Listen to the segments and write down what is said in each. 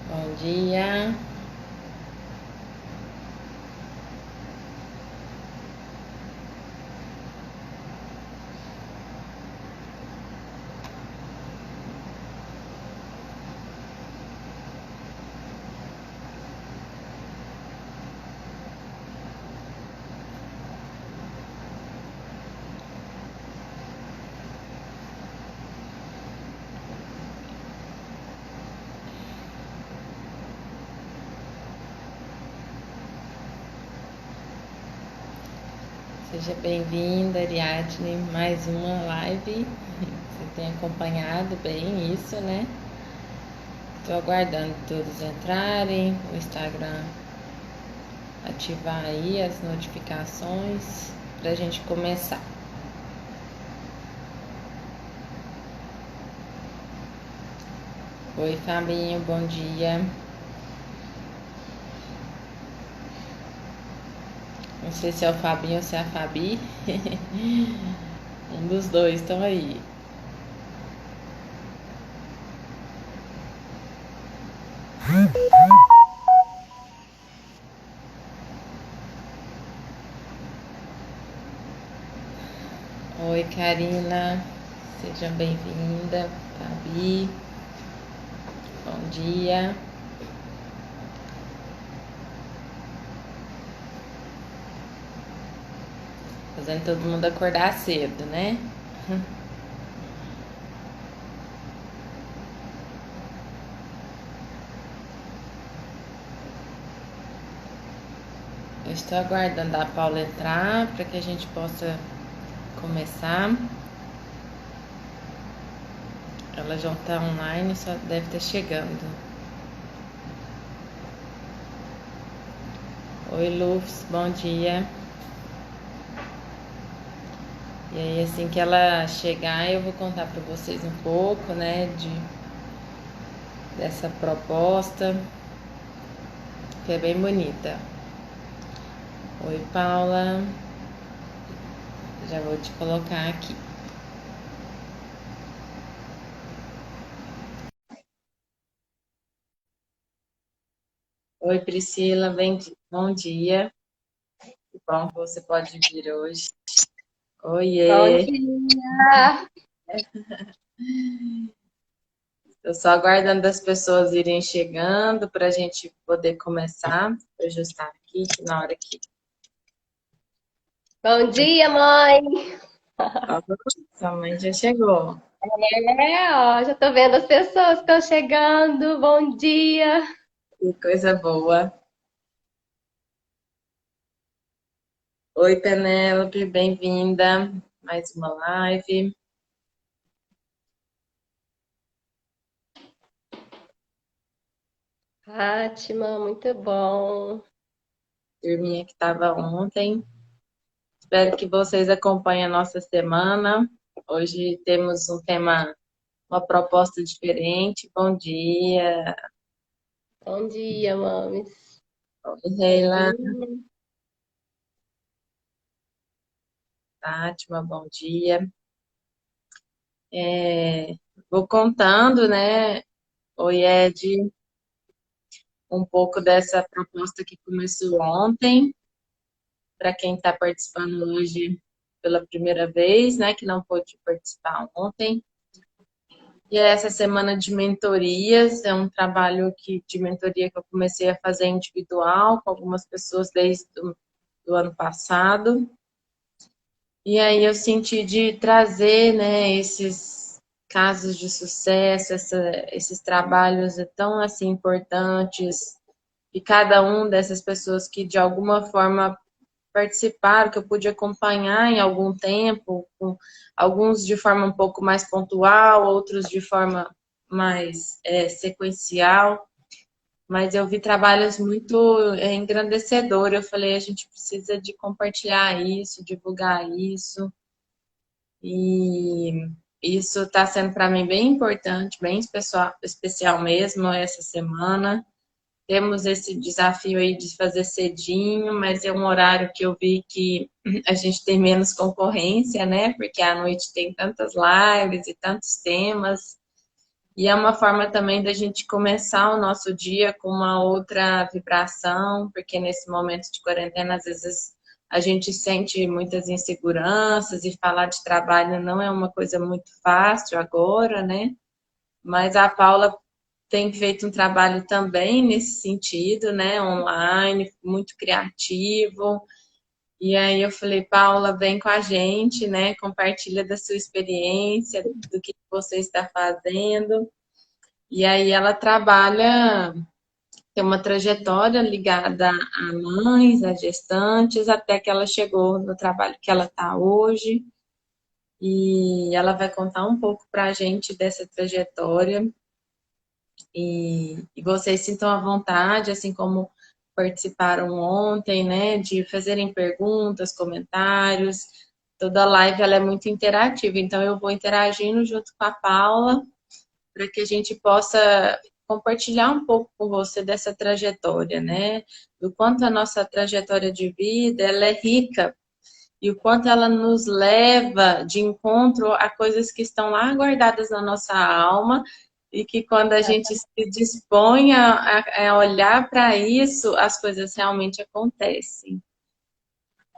Bom dia. Seja bem-vinda, Ariadne, mais uma live. Você tem acompanhado bem isso, né? Estou aguardando todos entrarem, o Instagram ativar aí as notificações para a gente começar. Oi, Fabinho, bom dia. Não sei se é o Fabinho ou se é a Fabi. Um dos dois estão aí. Oi, Karina, seja bem-vinda. Fabi, bom dia. Fazendo todo mundo acordar cedo, né? Eu estou aguardando a Paula entrar para que a gente possa começar. Ela já está online, só deve estar chegando. Oi, Lufs, bom dia. E aí, assim que ela chegar, eu vou contar para vocês um pouco, né, dessa proposta, que é bem bonita. Oi, Paula. Já vou te colocar aqui. Oi, Priscila, bom dia. Que bom que você pode vir hoje. Bom Oiê. dia! Estou só aguardando as pessoas irem chegando para a gente poder começar. Vou ajustar aqui, que na hora que. Bom dia, mãe! Ó, sua mãe já chegou. Já tô vendo as pessoas que estão chegando. Bom dia! Que coisa boa. Oi, Penélope, bem-vinda. Mais uma live. Fátima, muito bom. Turminha que estava ontem. Espero que vocês acompanhem a nossa semana. Hoje temos um tema, uma proposta diferente. Bom dia. Bom dia, mames. Oi, Reila. Bem-vinda. Fátima, bom dia. É, vou contando, né, oi Ed, um pouco dessa proposta que começou ontem, para quem está participando hoje pela primeira vez, né, que não pôde participar ontem. E é essa semana de mentorias, é um trabalho de mentoria que eu comecei a fazer individual com algumas pessoas desde do ano passado. E aí eu senti de trazer, né, esses casos de sucesso, esses trabalhos tão assim importantes, e cada um dessas pessoas que de alguma forma participaram, que eu pude acompanhar em algum tempo, com alguns de forma um pouco mais pontual, outros de forma mais sequencial, mas eu vi trabalhos muito engrandecedores. Eu falei, a gente precisa de compartilhar isso, divulgar isso. E isso está sendo para mim bem importante, bem especial mesmo essa semana. Temos esse desafio aí de fazer cedinho, mas é um horário que eu vi que a gente tem menos concorrência, né? Porque à noite tem tantas lives e tantos temas. E é uma forma também da gente começar o nosso dia com uma outra vibração, porque nesse momento de quarentena, às vezes a gente sente muitas inseguranças e falar de trabalho não é uma coisa muito fácil agora, né? Mas a Paula tem feito um trabalho também nesse sentido, né? Online, muito criativo. E aí eu falei, Paula, vem com a gente, né? Compartilha da sua experiência, do que você está fazendo. E aí ela trabalha, tem uma trajetória ligada a mães, a gestantes, até que ela chegou no trabalho que ela está hoje. E ela vai contar um pouco para a gente dessa trajetória. E vocês sintam à vontade, assim como participaram ontem, né, de fazerem perguntas, comentários. Toda live ela é muito interativa, então eu vou interagindo junto com a Paula para que a gente possa compartilhar um pouco com você dessa trajetória, né? Do quanto a nossa trajetória de vida ela é rica e o quanto ela nos leva de encontro a coisas que estão lá guardadas na nossa alma e que quando a gente se dispõe a olhar para isso, as coisas realmente acontecem.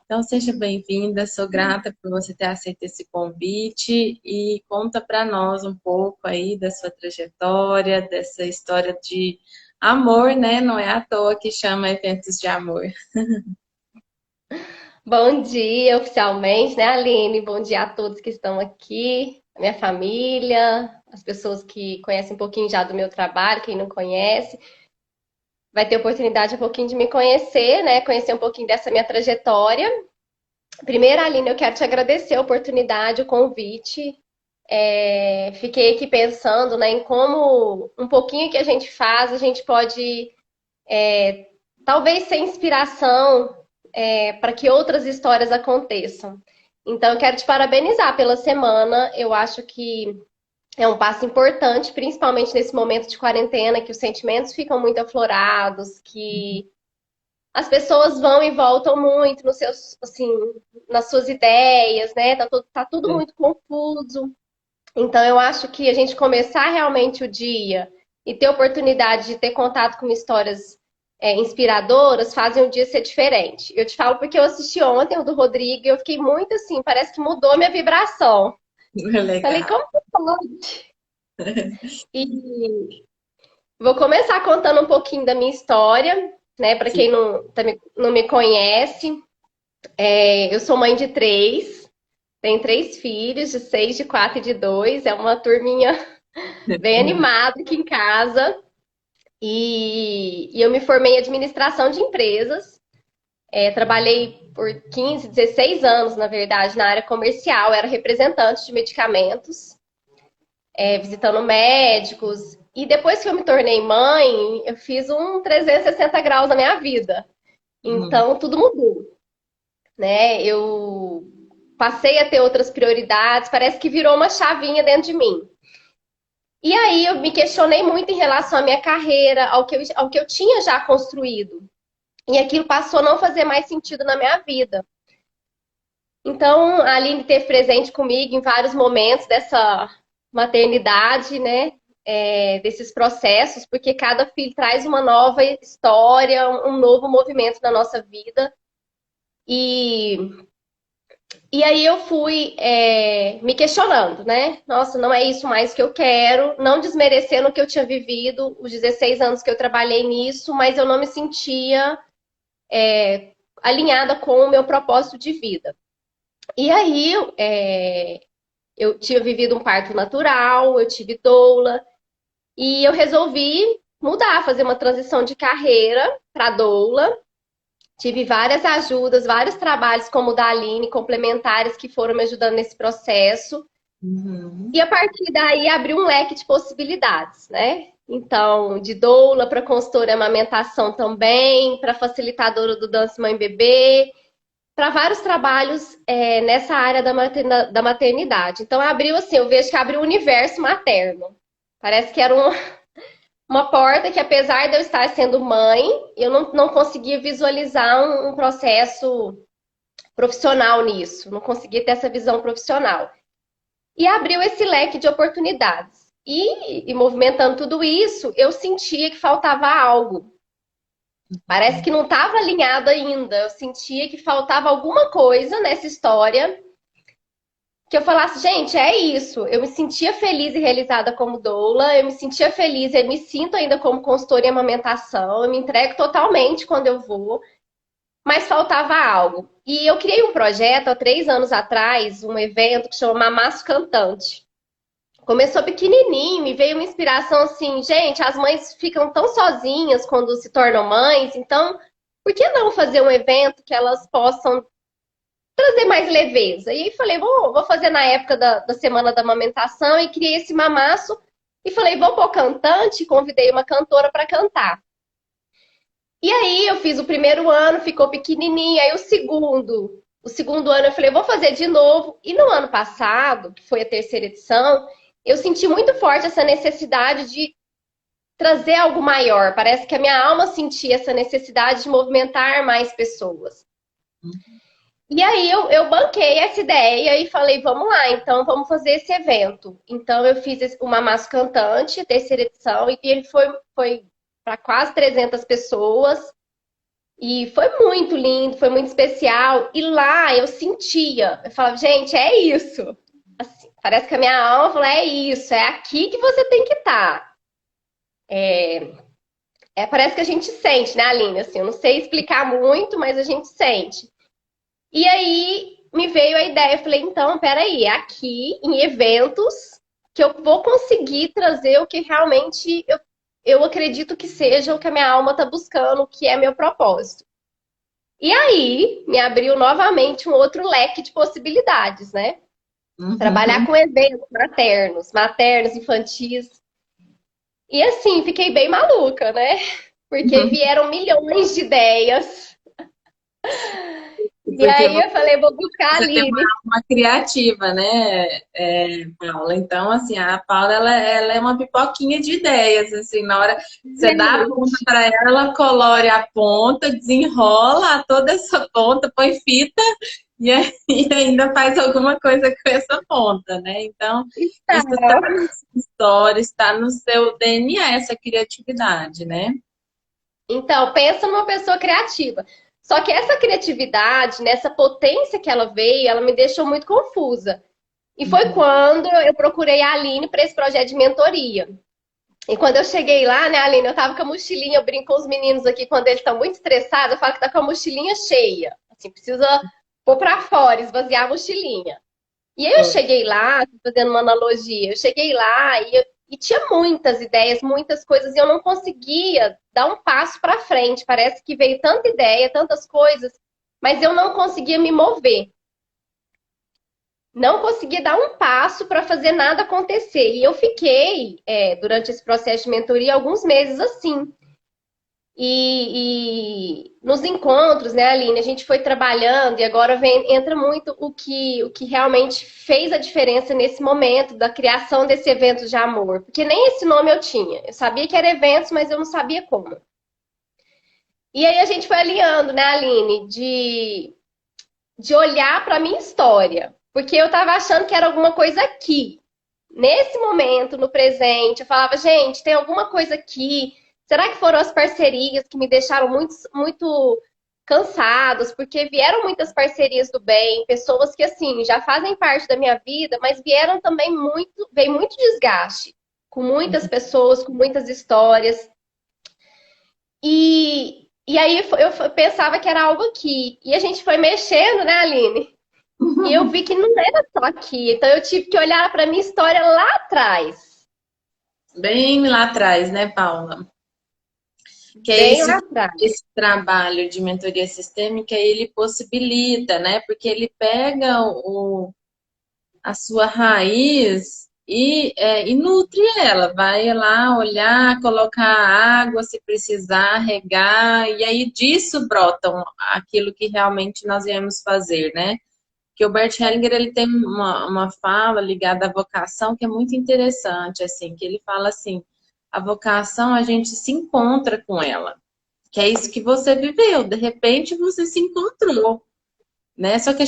Então, seja bem-vinda, sou grata por você ter aceito esse convite e conta para nós um pouco aí da sua trajetória, dessa história de amor, né? Não é à toa que chama Eventos de Amor. Bom dia, oficialmente, né, Aline? Bom dia a todos que estão aqui, a minha família, as pessoas que conhecem um pouquinho já do meu trabalho, quem não conhece, vai ter oportunidade um pouquinho de me conhecer, né? Conhecer um pouquinho dessa minha trajetória. Primeiro, Aline, eu quero te agradecer a oportunidade, o convite. Fiquei aqui pensando, né, em como um pouquinho que a gente faz, a gente pode talvez ser inspiração para que outras histórias aconteçam. Então, eu quero te parabenizar pela semana. Eu acho que é um passo importante, principalmente nesse momento de quarentena, que os sentimentos ficam muito aflorados, que as pessoas vão e voltam muito nos seus, assim, nas suas ideias, né? Tá tudo muito confuso. Então, eu acho que a gente começar realmente o dia e ter oportunidade de ter contato com histórias inspiradoras fazem o dia ser diferente. Eu te falo porque eu assisti ontem o do Rodrigo e eu fiquei muito assim, parece que mudou minha vibração. Falei, Legal. como que pode? E vou começar contando um pouquinho da minha história, né? Para Sim. quem não me conhece, eu sou mãe de três, tenho três filhos, de 6, de 4 e de 2. É uma turminha bem animada aqui em casa. E eu me formei em administração de empresas. Trabalhei por 15, 16 anos, na verdade, na área comercial. Era representante de medicamentos, visitando médicos. E depois que eu me tornei mãe, eu fiz um 360 graus na minha vida. Uhum. Então, tudo mudou, né? Eu passei a ter outras prioridades. Parece que virou uma chavinha dentro de mim. E aí eu me questionei muito em relação à minha carreira, ao que eu tinha já construído. E aquilo passou a não fazer mais sentido na minha vida. Então, a Aline esteve presente comigo em vários momentos dessa maternidade, né? Desses processos, porque cada filho traz uma nova história, um novo movimento na nossa vida. E E aí eu fui me questionando, né? Nossa, não é isso mais que eu quero, não desmerecendo o que eu tinha vivido, os 16 anos que eu trabalhei nisso, mas eu não me sentia alinhada com o meu propósito de vida. E aí eu tinha vivido um parto natural, eu tive doula, e eu resolvi mudar, fazer uma transição de carreira para doula. Tive várias ajudas, vários trabalhos como o da Aline, complementares que foram me ajudando nesse processo. Uhum. E a partir daí abriu um leque de possibilidades, né? Então, de doula para consultora em amamentação também, para facilitadora do Dança Mãe Bebê, para vários trabalhos nessa área da maternidade. Então, abriu assim, eu vejo que abriu o universo materno. Parece que era uma porta que, apesar de eu estar sendo mãe, eu não conseguia visualizar um processo profissional nisso, não conseguia ter essa visão profissional. E abriu esse leque de oportunidades. E movimentando tudo isso, eu sentia que faltava algo. Parece que não estava alinhado ainda. Eu sentia que faltava alguma coisa nessa história que eu falasse, gente, é isso. Eu me sentia feliz e realizada como doula, eu me sentia feliz, eu me sinto ainda como consultora em amamentação, eu me entrego totalmente quando eu vou, mas faltava algo. E eu criei um projeto há 3 anos atrás, um evento que chama Mamaço Cantante. Começou pequenininho e veio uma inspiração assim, gente, as mães ficam tão sozinhas quando se tornam mães, então por que não fazer um evento que elas possam trazer mais leveza? E aí falei, vou fazer na época da Semana da Amamentação e criei esse mamaço e falei, vou pôr cantante, convidei uma cantora para cantar. E aí eu fiz o primeiro ano, ficou pequenininho, aí o segundo ano eu falei, vou fazer de novo. E no ano passado, que foi a terceira edição, eu senti muito forte essa necessidade de trazer algo maior. Parece que a minha alma sentia essa necessidade de movimentar mais pessoas. E aí eu banquei essa ideia e falei, vamos lá, então vamos fazer esse evento. Então eu fiz o Mamaço Cantante, a terceira edição, e ele foi para quase 300 pessoas. E foi muito lindo, foi muito especial. E lá eu sentia, eu falava, gente, é isso. Assim, parece que a minha alma falou, é isso, é aqui que você tem que estar. Parece que a gente sente, né, Aline? Assim, eu não sei explicar muito, mas a gente sente. E aí me veio a ideia, eu falei, então, peraí, é aqui em eventos que eu vou conseguir trazer o que realmente eu acredito que seja o que a minha alma está buscando, o que é meu propósito. E aí me abriu novamente um outro leque de possibilidades, né? Trabalhar Uhum. com eventos maternos, infantis. E assim, fiquei bem maluca, né? Porque vieram milhões de ideias. E Porque aí eu falei, vou buscar a você tem Aline. uma criativa, né, Paula? Então, assim, a Paula, ela é uma pipoquinha de ideias, assim, na hora que você dá a ponta Gente, para ela, ela colore a ponta, desenrola toda essa ponta, põe fita e, e ainda faz alguma coisa com essa ponta, né? Então, tá. isso está na sua história, está no seu DNA, essa criatividade, né? Então, pensa numa pessoa criativa. Só que essa criatividade, nessa potência que ela veio, ela me deixou muito confusa. E foi Uhum. quando eu procurei a Aline para esse projeto de mentoria. E quando eu cheguei lá, né, Aline, eu tava com a mochilinha, eu brinco com os meninos aqui, quando eles estão muito estressados, eu falo que tá com a mochilinha cheia. Assim, precisa pôr pra fora, esvaziar a mochilinha. E aí eu cheguei lá, fazendo uma analogia, eu cheguei lá e tinha muitas ideias, muitas coisas, e eu não conseguia dar um passo para frente. Parece que veio tanta ideia, tantas coisas, mas eu não conseguia me mover. Não conseguia dar um passo para fazer nada acontecer. E eu fiquei, durante esse processo de mentoria, alguns meses assim. E nos encontros, né, Aline, a gente foi trabalhando e agora entra muito o que realmente fez a diferença nesse momento da criação desse evento de amor. Porque nem esse nome eu tinha. Eu sabia que era eventos, mas eu não sabia como. E aí a gente foi alinhando, né, Aline, de olhar para a minha história. Porque eu estava achando que era alguma coisa aqui. Nesse momento, no presente, eu falava, gente, tem alguma coisa aqui. Será que foram as parcerias que me deixaram muito, muito cansados? Porque vieram muitas parcerias do bem, pessoas que, assim, já fazem parte da minha vida, mas vieram também veio muito desgaste, com muitas pessoas, com muitas histórias. E aí eu pensava que era algo aqui. E a gente foi mexendo, né, Aline? E eu vi que não era só aqui. Então eu tive que olhar para minha história lá atrás. Bem lá atrás, né, Paula? Que é Bem isso, lá atrás. esse trabalho de mentoria sistêmica, ele possibilita, né? Porque ele pega a sua raiz e nutre ela. Vai lá olhar, colocar água se precisar, regar, e aí disso brotam aquilo que realmente nós viemos fazer, né? Que o Bert Hellinger, ele tem uma fala ligada à vocação que é muito interessante, assim, que ele fala assim, a vocação a gente se encontra com ela, que é isso que você viveu, de repente você se encontrou. né? Só que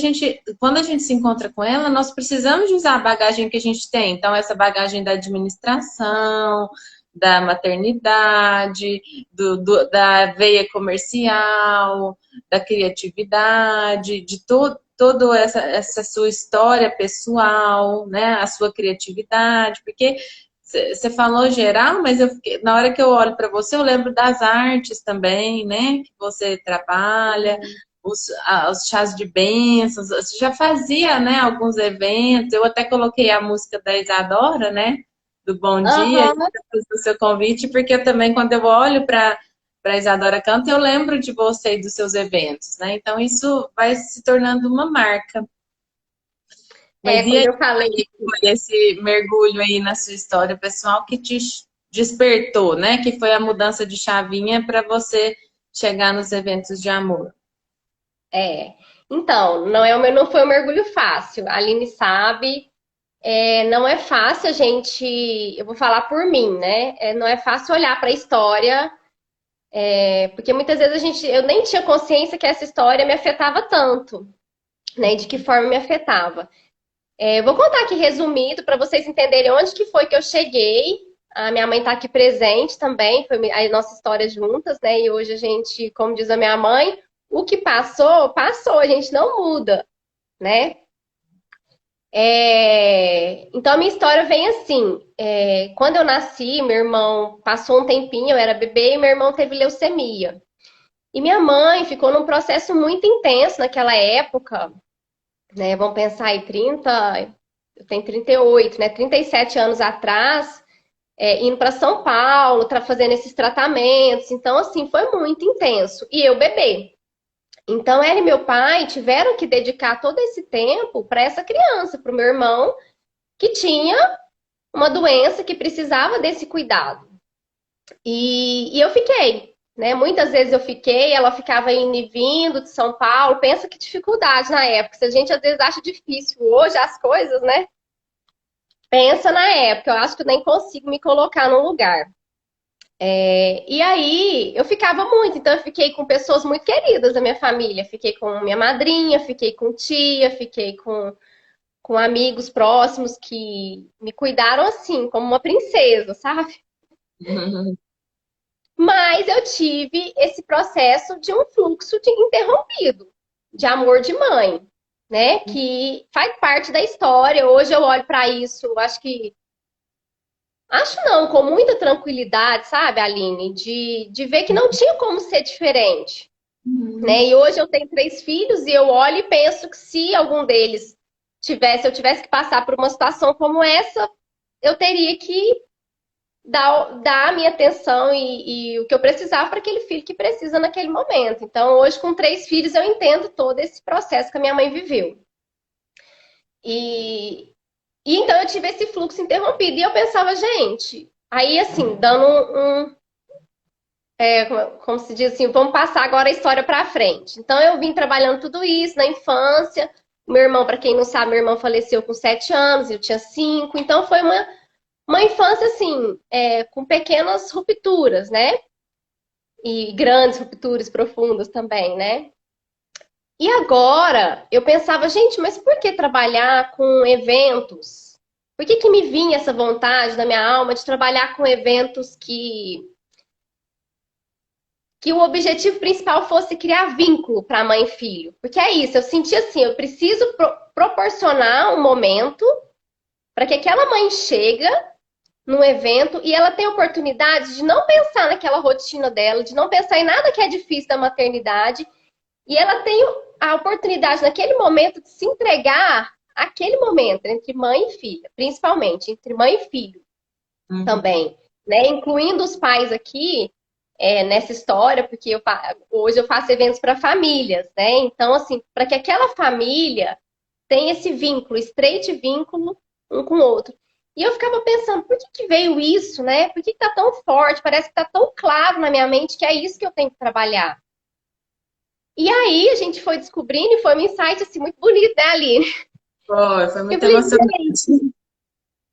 quando a gente se encontra com ela, nós precisamos de usar a bagagem que a gente tem. Então, essa bagagem da administração, da maternidade, da veia comercial, da criatividade, de toda essa sua história pessoal, né? A sua criatividade, porque você falou geral, mas na hora que eu olho para você, eu lembro das artes também, né? Que você trabalha, os chás de bênçãos, você já fazia, né, alguns eventos, eu até coloquei a música da Isadora, né, do Bom Dia, Aham. o seu convite, porque eu também, quando eu olho para Isadora Canta, eu lembro de você e dos seus eventos, né, então isso vai se tornando uma marca. Mas e Quando aí, eu falei. foi esse mergulho aí na sua história pessoal que te despertou, né, que foi a mudança de chavinha para você chegar nos eventos de amor? É. Então, não foi um mergulho fácil. A Aline sabe, não é fácil a gente. Eu vou falar por mim, né? Não é fácil olhar para a história, porque muitas vezes eu nem tinha consciência que essa história me afetava tanto, né? De que forma me afetava. Eu vou contar aqui resumido para vocês entenderem onde que foi que eu cheguei. A minha mãe está aqui presente também, foi a nossa história juntas, né? E hoje a gente, como diz a minha mãe, o que passou, passou, a gente não muda, né? Então a minha história vem assim. Quando eu nasci, meu irmão passou um tempinho, eu era bebê, e meu irmão teve leucemia. E minha mãe ficou num processo muito intenso naquela época, né? Vamos pensar aí, eu tenho 38, né? 37 anos atrás, indo para São Paulo, fazendo esses tratamentos. Então, assim, foi muito intenso. E eu bebê. Então, ela e meu pai tiveram que dedicar todo esse tempo para essa criança, para o meu irmão, que tinha uma doença que precisava desse cuidado. E eu fiquei, né? Muitas vezes eu fiquei, ela ficava indo e vindo de São Paulo. Pensa que dificuldade na época. Se a gente às vezes acha difícil hoje as coisas, né? Pensa na época. Eu acho que eu nem consigo me colocar no lugar. E aí eu ficava muito, então eu fiquei com pessoas muito queridas da minha família. Fiquei com minha madrinha, fiquei com tia, fiquei com amigos próximos que me cuidaram assim, como uma princesa, sabe? Mas eu tive esse processo de um fluxo interrompido, de amor de mãe, né? Que faz parte da história. Hoje eu olho para isso, acho não, com muita tranquilidade, sabe, Aline? De ver que não tinha como ser diferente, né? E hoje eu tenho 3 filhos e eu olho e penso que se algum deles eu tivesse que passar por uma situação como essa, eu teria que dar a minha atenção e o que eu precisava para aquele filho que precisa naquele momento. Então, hoje, com 3 filhos, eu entendo todo esse processo que a minha mãe viveu. E, então eu tive esse fluxo interrompido. E eu pensava, gente, aí assim, dando como se diz assim, vamos passar agora a história para frente. Então eu vim trabalhando tudo isso na infância. Meu irmão, para quem não sabe, meu irmão faleceu com 7 anos, eu tinha 5. Então foi uma infância assim, com pequenas rupturas, né? E grandes rupturas profundas também, né? E agora eu pensava, gente, mas por que trabalhar com eventos? Por que me vinha essa vontade na minha alma de trabalhar com eventos que o objetivo principal fosse criar vínculo para mãe e filho? Porque é isso, eu senti assim, eu preciso proporcionar um momento para que aquela mãe chega num evento e ela tem a oportunidade de não pensar naquela rotina dela, de não pensar em nada que é difícil da maternidade, e ela tem a oportunidade naquele momento de se entregar àquele momento entre mãe e filha, principalmente entre mãe e filho também, né? Incluindo os pais aqui nessa história, porque hoje eu faço eventos para famílias, né? Então, assim, para que aquela família tenha esse vínculo, estreite vínculo um com o outro. E eu ficava pensando, por que veio isso, né? Por que tá tão forte? Parece que tá tão claro na minha mente que é isso que eu tenho que trabalhar. E aí a gente foi descobrindo e foi um insight assim, muito bonito, né, Aline? Foi Eu muito falei, emocionante.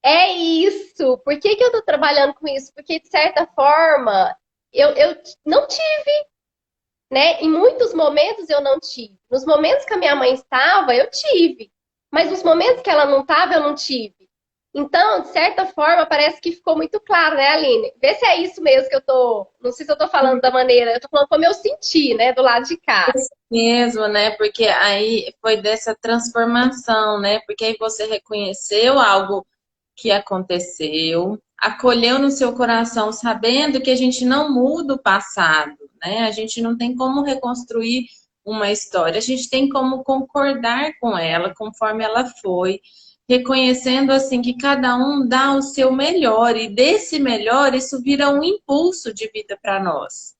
é isso. Por que eu tô trabalhando com isso? Porque, de certa forma, eu não tive. né? Em muitos momentos eu não tive. Nos momentos que a minha mãe estava, eu tive. Mas nos momentos que ela não estava, eu não tive. Então, de certa forma, parece que ficou muito claro, né, Aline? Vê se é isso mesmo que eu tô. Não sei se eu tô falando da maneira. Eu tô falando como eu senti, né, do lado de cá. Isso mesmo, né? Porque aí foi dessa transformação, né? Porque aí você reconheceu algo que aconteceu, acolheu no seu coração, sabendo que a gente não muda o passado, né? A gente não tem como reconstruir uma história, a gente tem como concordar com ela conforme ela foi, reconhecendo assim que cada um dá o seu melhor e desse melhor isso vira um impulso de vida para nós.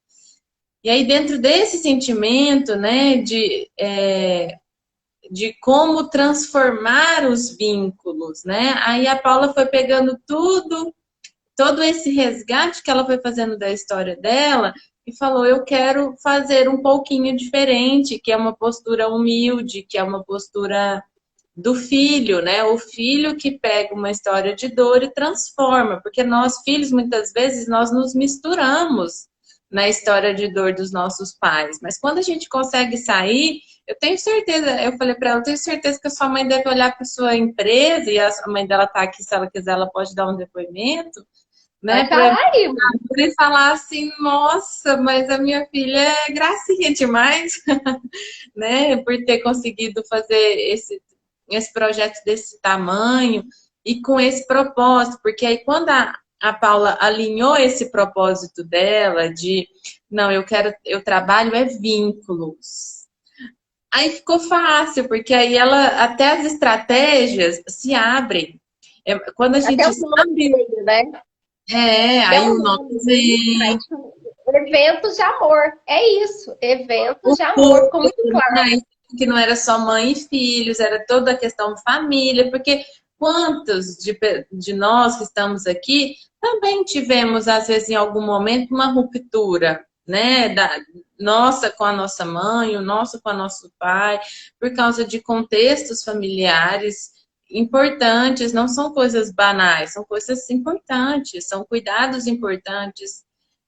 E aí dentro desse sentimento, né, de como transformar os vínculos, né? Aí a Paula foi pegando tudo, todo esse resgate que ela foi fazendo da história dela e falou: eu quero fazer um pouquinho diferente, que é uma postura humilde, que é uma postura do filho, né? O filho que pega uma história de dor e transforma, porque nós, filhos, muitas vezes, nós nos misturamos na história de dor dos nossos pais. Mas quando a gente consegue sair, eu tenho certeza, eu falei para ela, eu tenho certeza que a sua mãe deve olhar para sua empresa, e a mãe dela está aqui, se ela quiser, ela pode dar um depoimento, Vai né? Para falar aí, ele falar assim, nossa, mas a minha filha é gracinha demais, né? Por ter conseguido fazer esse projeto desse tamanho e com esse propósito, porque aí quando a Paula alinhou esse propósito dela de não, eu trabalho é vínculos. Aí ficou fácil, porque aí ela até as estratégias se abrem. Quando a até gente o nome sabe, veio, né? Até aí o o nome nome veio, vem, eventos de amor. É isso, eventos o de amor. Ficou público, muito claro. né? Que não era só mãe e filhos, era toda a questão família, porque quantos de nós que estamos aqui também tivemos, às vezes, em algum momento, uma ruptura, né? Nossa com a nossa mãe, o nosso com o nosso pai, por causa de contextos familiares importantes, não são coisas banais, são coisas importantes, são cuidados importantes.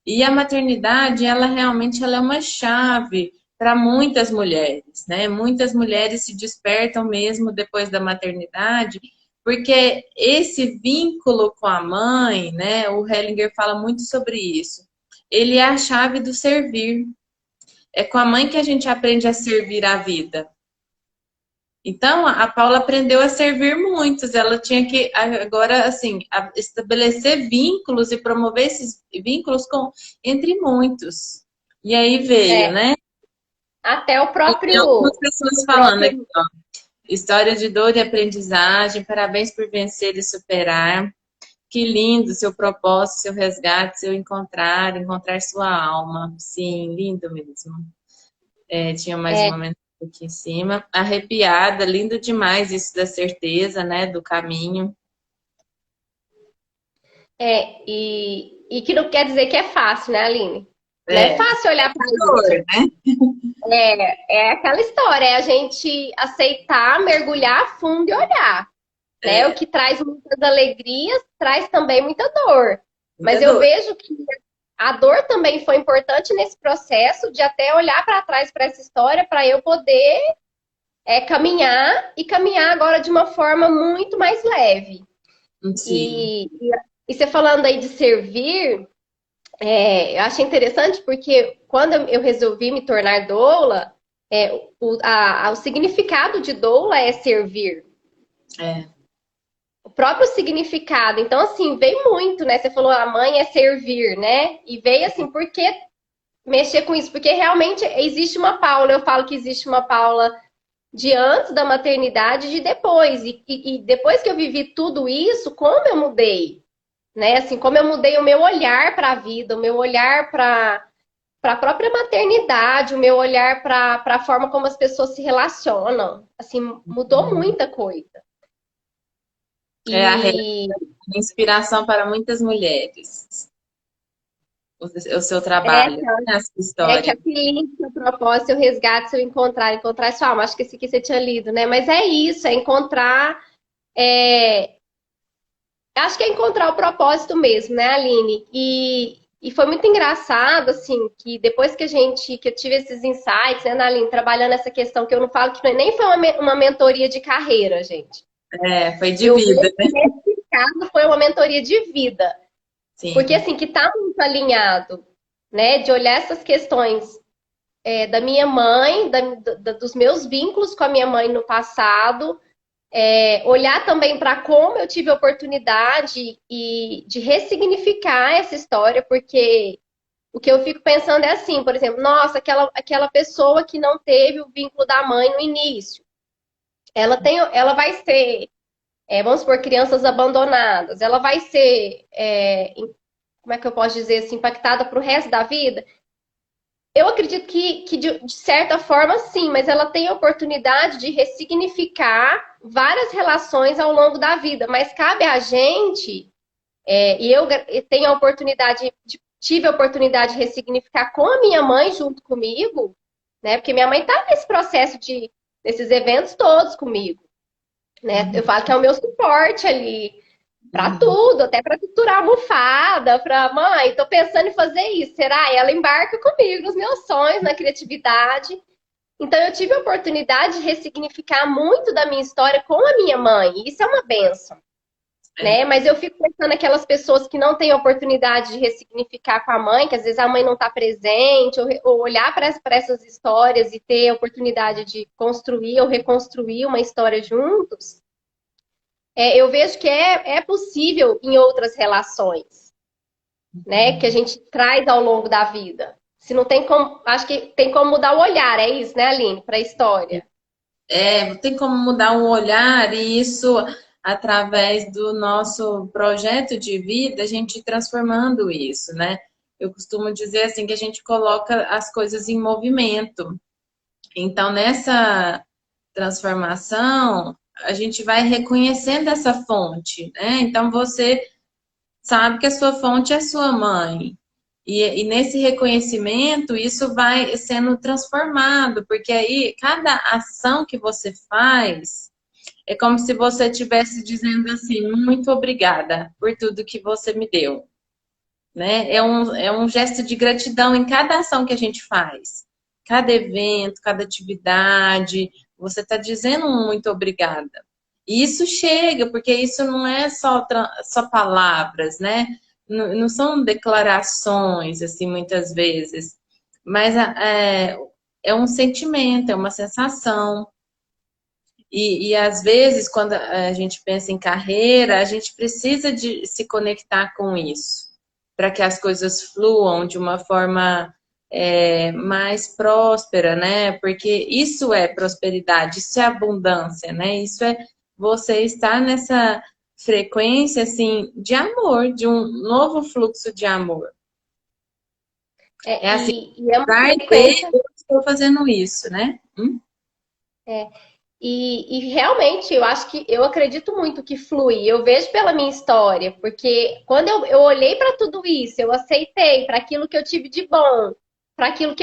E a maternidade, ela realmente ela é uma chave para muitas mulheres, né? Muitas mulheres se despertam mesmo depois da maternidade, porque esse vínculo com a mãe, né? O Hellinger fala muito sobre isso. Ele é a chave do servir. É com a mãe que a gente aprende a servir a vida. Então, a Paula aprendeu a servir muitos. Ela tinha que, agora, assim, estabelecer vínculos e promover esses vínculos entre muitos. E aí veio, É, né? até o E tem algumas próprio, pessoas o falando aqui, próprio. ó. História de dor e aprendizagem, parabéns por vencer e superar. Que lindo seu propósito, seu resgate, seu encontrar sua alma. Sim, lindo mesmo. Tinha mais um É, momento aqui em cima. Arrepiada, lindo demais isso da certeza, né? Do caminho. e que não quer dizer que é fácil, né, Aline? Não é É, fácil olhar para dor, isso. né? É aquela história, é a gente aceitar, mergulhar a fundo e olhar, né? O É, que traz muitas alegrias, traz também muita dor. Mas muita eu dor. vejo que a dor também foi importante nesse processo de até olhar para trás para essa história para eu poder caminhar e caminhar agora de uma forma muito mais leve. Sim. E você falando aí de servir, eu achei interessante porque quando eu resolvi me tornar doula, o significado de doula é servir. É. O próprio significado. Então, assim, veio muito, né? Você falou a mãe é servir, né? E veio assim, por que mexer com isso? Porque realmente existe uma Paula. Eu falo que existe uma Paula de antes da maternidade e de depois. E depois que eu vivi tudo isso, como eu mudei? Né? Assim, como eu mudei o meu olhar para a vida, o meu olhar para a própria maternidade, o meu olhar para a forma como as pessoas se relacionam. Assim, mudou muita coisa. É a E inspiração para muitas mulheres. O seu é, trabalho, né? A sua que história. a feliz, seu propósito, seu resgate, seu encontrar sua alma. Acho que esse aqui você tinha lido, né? Mas é isso, é encontrar. Acho que é encontrar o propósito mesmo, né, Aline? E foi muito engraçado, assim, que depois que eu tive esses insights, né, Naline, trabalhando essa questão, que eu não falo que nem foi uma mentoria de carreira, gente. É, foi de Eu vida, vejo né? que nesse caso foi uma mentoria de vida. Porque, Sim. assim, que tá muito alinhado, né, de olhar essas questões da minha mãe, dos meus vínculos com a minha mãe no passado, olhar também para como eu tive a oportunidade de ressignificar essa história, porque o que eu fico pensando é assim, por exemplo, nossa, aquela pessoa que não teve o vínculo da mãe no início, ela vai ser, vamos supor, crianças abandonadas, ela vai ser, como é que eu posso dizer assim, impactada para o resto da vida. Eu acredito que de certa forma, sim, mas ela tem a oportunidade de ressignificar várias relações ao longo da vida. Mas cabe a gente, e eu tenho a oportunidade, tive a oportunidade de ressignificar com a minha mãe junto comigo, né? Porque minha mãe está nesse processo desses eventos todos comigo, né? Eu Uhum, falo que é o meu suporte ali. Pra uhum. tudo, até pra triturar a almofada, pra mãe, tô pensando em fazer isso. Será? Ela embarca comigo nos meus sonhos, na criatividade. Então eu tive a oportunidade de ressignificar muito da minha história com a minha mãe. E isso é uma benção, É, né? Mas eu fico pensando naquelas pessoas que não têm a oportunidade de ressignificar com a mãe, que às vezes a mãe não está presente, ou olhar para essas histórias e ter a oportunidade de construir ou reconstruir uma história juntos. Eu vejo que é possível em outras relações, né? Que a gente traz ao longo da vida. Se não tem como, acho que tem como mudar o olhar, é isso, né, Aline, para a história. tem como mudar o olhar e isso através do nosso projeto de vida, a gente transformando isso, né? Eu costumo dizer assim que a gente coloca as coisas em movimento. Então, nessa transformação, a gente vai reconhecendo essa fonte, né? Então, você sabe que a sua fonte é a sua mãe. E nesse reconhecimento, isso vai sendo transformado, porque aí cada ação que você faz é como se você estivesse dizendo assim: muito obrigada por tudo que você me deu. Né? É um gesto de gratidão em cada ação que a gente faz. Cada evento, cada atividade, você está dizendo um muito obrigada. E isso chega, porque isso não é só palavras, né? Não são declarações, assim, muitas vezes, mas é um sentimento, é uma sensação. E às vezes, quando a gente pensa em carreira, a gente precisa de se conectar com isso, para que as coisas fluam de uma forma mais próspera, né? Porque isso é prosperidade, isso é abundância, né? Isso é você estar nessa frequência, assim, de amor, de um novo fluxo de amor. É assim, E é uma vai ter, frequência. eu estou fazendo isso, né? É, e realmente eu acho que eu acredito muito que flui. Eu vejo pela minha história, porque quando eu olhei para tudo isso, eu aceitei para aquilo que eu tive de bom, para aquilo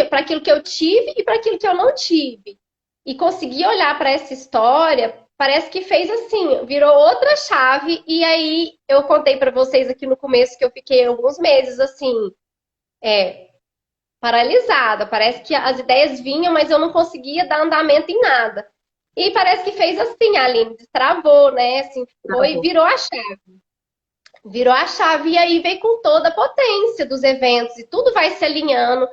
que eu tive e para aquilo que eu não tive. E consegui olhar para essa história, parece que fez assim, virou outra chave. E aí eu contei para vocês aqui no começo que eu fiquei alguns meses assim, paralisada. Parece que as ideias vinham, mas eu não conseguia dar andamento em nada. E parece que fez assim, a Aline, destravou, né? Assim, foi, virou a chave. Virou a chave e aí veio com toda a potência dos eventos e tudo vai se alinhando.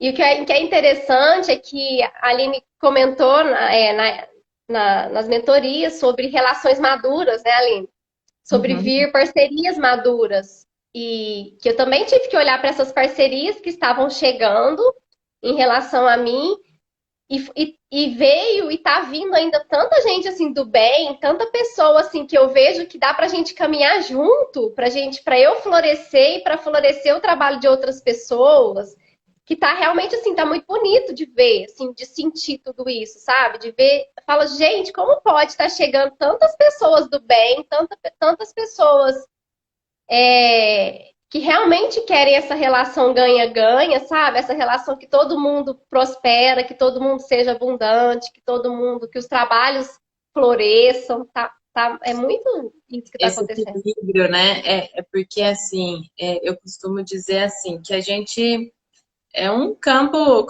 E o que é interessante é que a Aline comentou nas mentorias sobre relações maduras, né, Aline? Sobre Uhum. vir parcerias maduras. E que eu também tive que olhar para essas parcerias que estavam chegando em relação a mim e veio e tá vindo ainda tanta gente assim do bem, tanta pessoa assim que eu vejo que dá pra gente caminhar junto, para eu florescer e para florescer o trabalho de outras pessoas, que tá realmente assim, tá muito bonito de ver, assim, de sentir tudo isso, sabe? De ver, fala, gente, como pode estar chegando tantas pessoas do bem, tantas pessoas que realmente querem essa relação ganha-ganha, sabe? Essa relação que todo mundo prospera, que todo mundo seja abundante, que todo mundo, que os trabalhos floresçam, tá? Tá, é muito isso que está Esse acontecendo. equilíbrio, né? É porque, assim, eu costumo dizer assim, que a gente é um campo,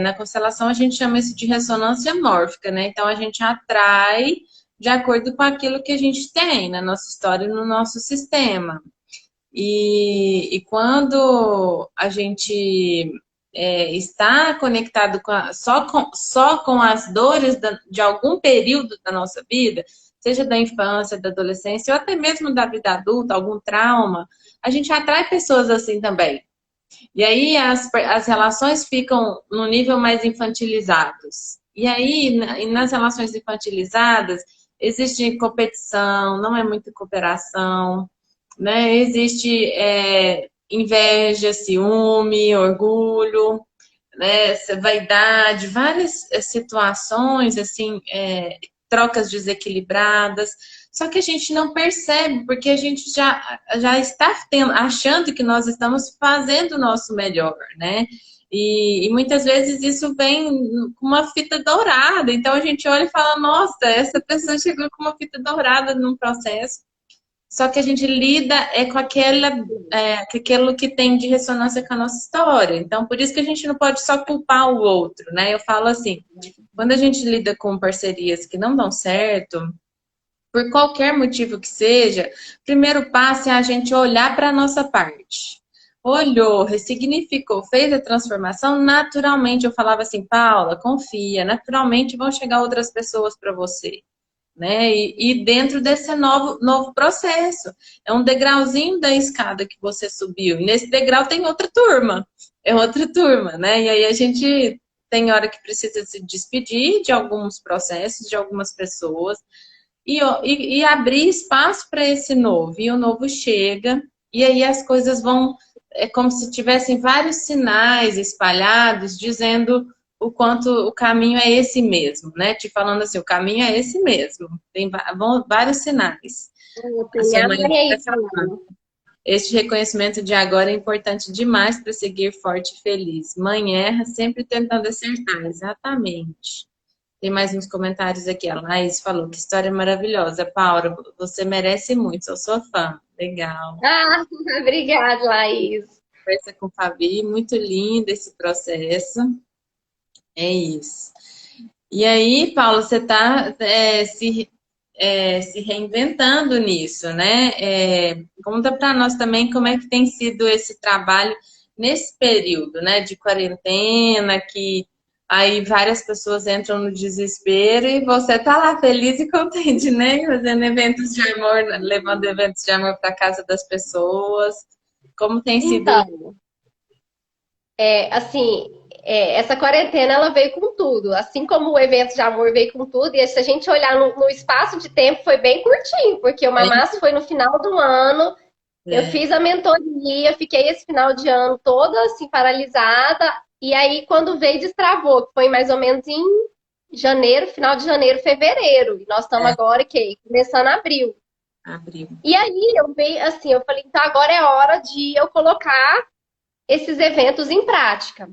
na constelação a gente chama isso de ressonância mórfica, né? Então a gente atrai de acordo com aquilo que a gente tem na nossa história e no nosso sistema. E quando a gente está conectado só com as dores de algum período da nossa vida, seja da infância, da adolescência, ou até mesmo da vida adulta, algum trauma, a gente atrai pessoas assim também. E aí as relações ficam no nível mais infantilizados. E aí, nas relações infantilizadas, existe competição, não é muita cooperação, né? Existe inveja, ciúme, orgulho, né? Vaidade, várias situações, assim, trocas desequilibradas. Só que a gente não percebe, porque a gente já está achando que nós estamos fazendo o nosso melhor, né? E muitas vezes isso vem com uma fita dourada. Então a gente olha e fala, nossa, essa pessoa chegou com uma fita dourada num processo. Só que a gente lida com aquilo que tem de ressonância com a nossa história. Então, por isso que a gente não pode só culpar o outro, né? Eu falo assim, quando a gente lida com parcerias que não dão certo, por qualquer motivo que seja, o primeiro passo é a gente olhar para a nossa parte. Olhou, ressignificou, fez a transformação, naturalmente eu falava assim, Paula, confia, naturalmente vão chegar outras pessoas para você, né? E dentro desse novo processo. É um degrauzinho da escada que você subiu. E nesse degrau tem outra turma. É outra turma, né? E aí a gente tem hora que precisa se despedir de alguns processos, de algumas pessoas, e abrir espaço para esse novo. E o novo chega, e aí as coisas vão. É como se tivessem vários sinais espalhados dizendo o quanto o caminho é esse mesmo, né? Te falando assim, o caminho é esse mesmo. Tem vários sinais. A Assim, sua mãe amei até isso. falando. Este reconhecimento de agora é importante demais para seguir forte e feliz. Mãe erra sempre tentando acertar, exatamente. Tem mais uns comentários aqui. A Laís falou que história maravilhosa. Paula, você merece muito, sou sua fã. Legal. Ah, obrigada, Laís. Conversa com o Fabi, muito lindo esse processo. É isso. E aí, Paulo, você está se reinventando nisso, né? Conta para nós também como é que tem sido esse trabalho nesse período, né, de quarentena, que aí várias pessoas entram no desespero e você tá lá feliz e contente, né? Fazendo eventos de amor, levando eventos de amor para casa das pessoas. Como tem sido? Então, assim, essa quarentena ela veio com tudo. Assim como o evento de amor veio com tudo, e se a gente olhar no espaço de tempo, foi bem curtinho, porque o Mamás foi no final do ano, eu É, fiz a mentoria, fiquei esse final de ano toda assim, paralisada, e aí quando veio, destravou, que foi mais ou menos em janeiro, final de janeiro, fevereiro. E nós estamos agora, que começando abril. abriu. E aí eu veio assim, eu falei, então agora é hora de eu colocar esses eventos em prática.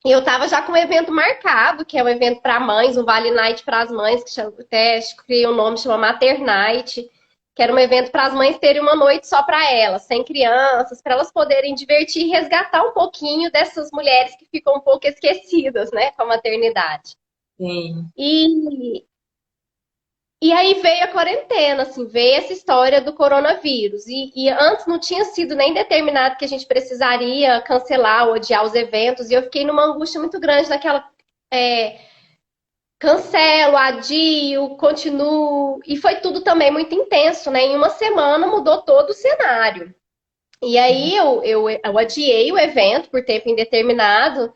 E eu tava já com um evento marcado, que é um evento para mães, um Vale Night para as mães, que até criei um nome, chama Mater Night, que era um evento para as mães terem uma noite só para elas, sem crianças, para elas poderem divertir e resgatar um pouquinho dessas mulheres que ficam um pouco esquecidas, né, com a maternidade. Sim. E, e aí veio a quarentena, assim, veio essa história do coronavírus. E antes não tinha sido nem determinado que a gente precisaria cancelar ou adiar os eventos. E eu fiquei numa angústia muito grande naquela. Cancelo, adio, continuo. E foi tudo também muito intenso, né? Em uma semana mudou todo o cenário. E aí eu adiei o evento por tempo indeterminado.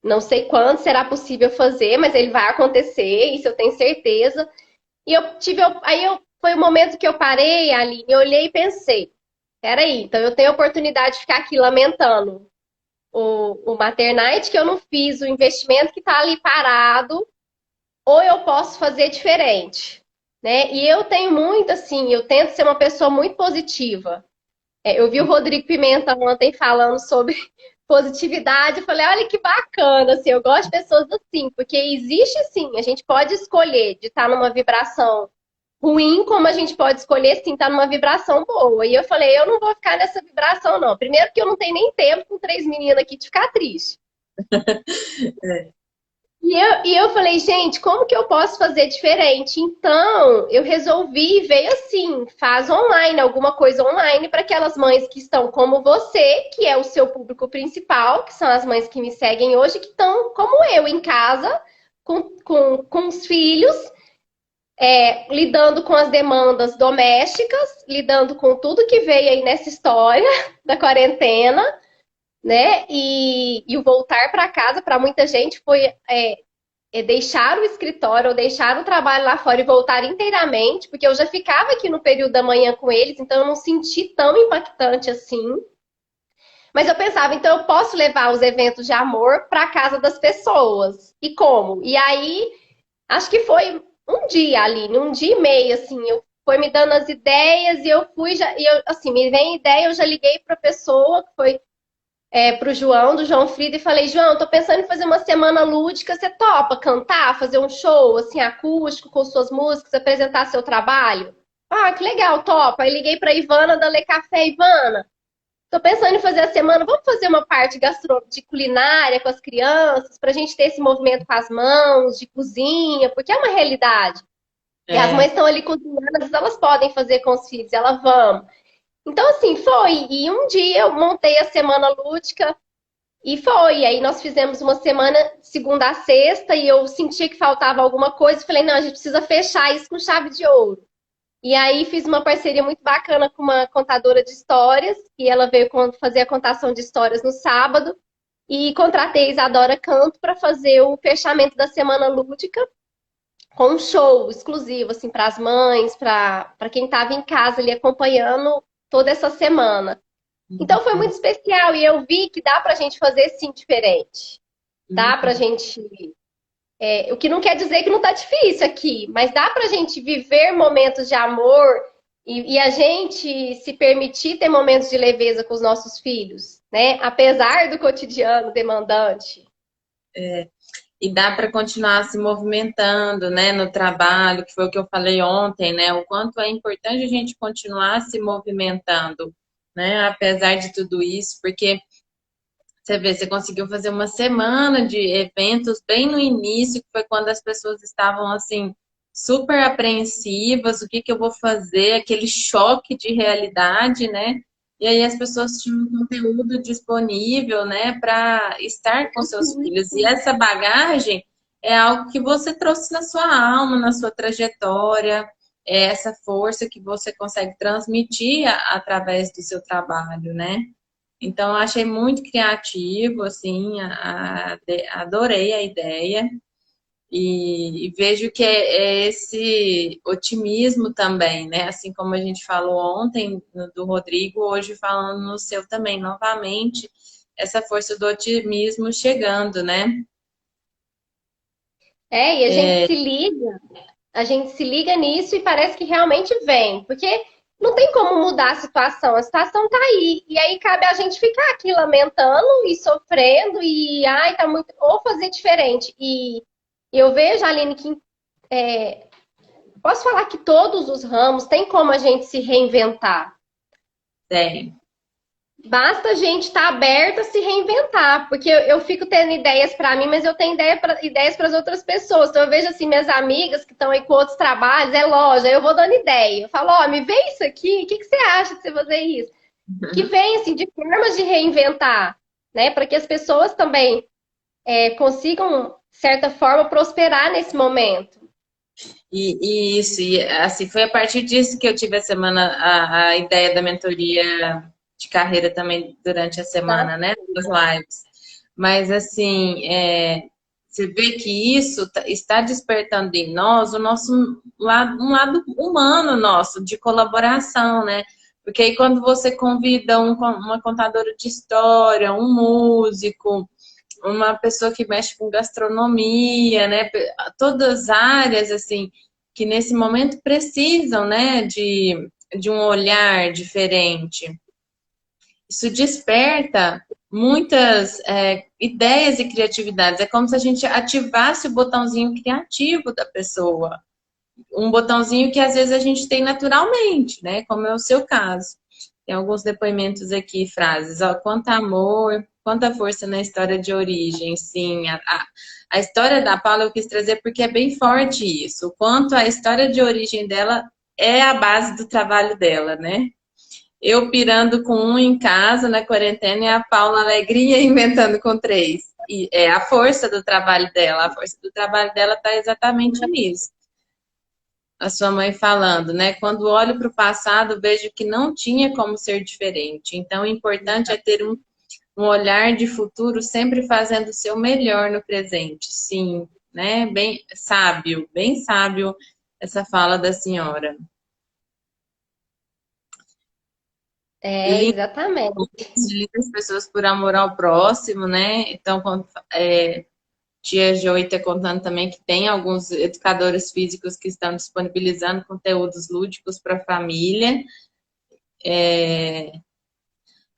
Não sei quando será possível fazer, mas ele vai acontecer, isso eu tenho certeza. E eu tive. Foi o momento que eu parei, Aline, eu olhei e pensei: peraí, então eu tenho a oportunidade de ficar aqui lamentando o Maternite, que eu não fiz, o investimento que está ali parado, ou eu posso fazer diferente, né? E eu tenho muito, assim, eu tento ser uma pessoa muito positiva. Eu vi o Rodrigo Pimenta ontem falando sobre positividade, eu falei, olha que bacana, assim, eu gosto de pessoas assim, porque existe sim, a gente pode escolher de estar numa vibração ruim, como a gente pode escolher, sim, estar numa vibração boa. E eu falei, eu não vou ficar nessa vibração, não. Primeiro que eu não tenho nem tempo com 3 meninas aqui de ficar triste. E eu falei, gente, como que eu posso fazer diferente? Então, eu resolvi, veio assim, faz online, alguma coisa online para aquelas mães que estão como você, que é o seu público principal, que são as mães que me seguem hoje, que estão como eu, em casa, com os filhos, lidando com as demandas domésticas, lidando com tudo que veio aí nessa história da quarentena, né? E o voltar para casa, para muita gente, foi deixar o escritório ou deixar o trabalho lá fora e voltar inteiramente, porque eu já ficava aqui no período da manhã com eles, então eu não senti tão impactante assim. Mas eu pensava, então eu posso levar os eventos de amor para casa das pessoas. E como? E aí, acho que foi um dia, Aline, um dia e meio, assim, eu foi me dando as ideias e eu fui já, e eu, assim, me vem ideia, eu já liguei para a pessoa que foi para o João, do João Frida, e falei, João, tô pensando em fazer uma semana lúdica, você topa cantar, fazer um show, assim, acústico, com suas músicas, apresentar seu trabalho? Ah, que legal, topa. Aí liguei pra Ivana da Le Café, Ivana, tô pensando em fazer a semana, vamos fazer uma parte de culinária com as crianças, pra gente ter esse movimento com as mãos, de cozinha, porque é uma realidade. E as É, mães estão ali cozinhando, elas podem fazer com os filhos, elas vão. Então, assim, foi. E um dia eu montei a semana lúdica e foi. Aí nós fizemos uma semana, segunda a sexta, e eu sentia que faltava alguma coisa. E falei, não, a gente precisa fechar isso com chave de ouro. E aí fiz uma parceria muito bacana com uma contadora de histórias, e ela veio fazer a contação de histórias no sábado. E contratei a Isadora Canto para fazer o fechamento da semana lúdica com um show exclusivo assim para as mães, para quem estava em casa ali acompanhando toda essa semana. Então foi muito especial e eu vi que dá pra gente fazer sim diferente. Dá pra gente. O que não quer dizer que não tá difícil aqui, mas dá pra gente viver momentos de amor e a gente se permitir ter momentos de leveza com os nossos filhos, né? Apesar do cotidiano demandante. e dá para continuar se movimentando, né, no trabalho, que foi o que eu falei ontem, né, o quanto é importante a gente continuar se movimentando, né, apesar de tudo isso, porque você vê, você conseguiu fazer uma semana de eventos bem no início, que foi quando as pessoas estavam assim super apreensivas, o que que eu vou fazer, aquele choque de realidade, né? E aí as pessoas tinham um conteúdo disponível, né, para estar com seus filhos. E essa bagagem é algo que você trouxe na sua alma, na sua trajetória, é essa força que você consegue transmitir através do seu trabalho, né? Então, eu achei muito criativo, assim, adorei a ideia e vejo que é esse otimismo também, né? Assim como a gente falou ontem do Rodrigo, hoje falando no seu também, novamente, essa força do otimismo chegando, né? E a gente se liga nisso e parece que realmente vem, porque não tem como mudar a situação tá aí. E aí cabe a gente ficar aqui lamentando e sofrendo e ai, tá muito. Ou fazer diferente. E eu vejo, Aline, que posso falar que todos os ramos tem como a gente se reinventar. Tem. Basta a gente estar aberta a se reinventar, porque eu fico tendo ideias para mim, mas eu tenho ideias para as outras pessoas. Então eu vejo assim minhas amigas que estão aí com outros trabalhos, é loja, eu vou dando ideia. Eu falo, ó, me vê isso aqui, o que você acha de você fazer isso? Que vem assim de formas de reinventar, né, para que as pessoas também consigam, de certa forma, prosperar nesse momento. E isso, e assim, foi a partir disso que eu tive a semana, a ideia da mentoria de carreira também durante a Tá? semana, né? Das lives. Mas assim, você vê que isso está despertando em nós o nosso lado, um lado humano nosso, de colaboração, né? Porque aí quando você convida uma contadora de história, um músico, uma pessoa que mexe com gastronomia, né? Todas as áreas, assim, que nesse momento precisam, né, de um olhar diferente. Isso desperta muitas ideias e criatividades. É como se a gente ativasse o botãozinho criativo da pessoa. um botãozinho que às vezes a gente tem naturalmente, né? Como é o seu caso. Tem alguns depoimentos aqui, frases, ó, quanto amor, quanta força na história de origem, sim. A história da Paula eu quis trazer porque é bem forte isso. O quanto a história de origem dela é a base do trabalho dela, né? Eu pirando com um em casa na quarentena e a Paula alegrinha inventando com três. E é a força do trabalho dela. A força do trabalho dela está exatamente nisso. A sua mãe falando, né? Quando olho para o passado, vejo que não tinha como ser diferente. Então, o importante é ter um olhar de futuro, sempre fazendo o seu melhor no presente. Sim, né? Bem sábio essa fala da senhora. É, exatamente. As pessoas por amor ao próximo, né? Então, tia Joy está contando também que tem alguns educadores físicos que estão disponibilizando conteúdos lúdicos para a família.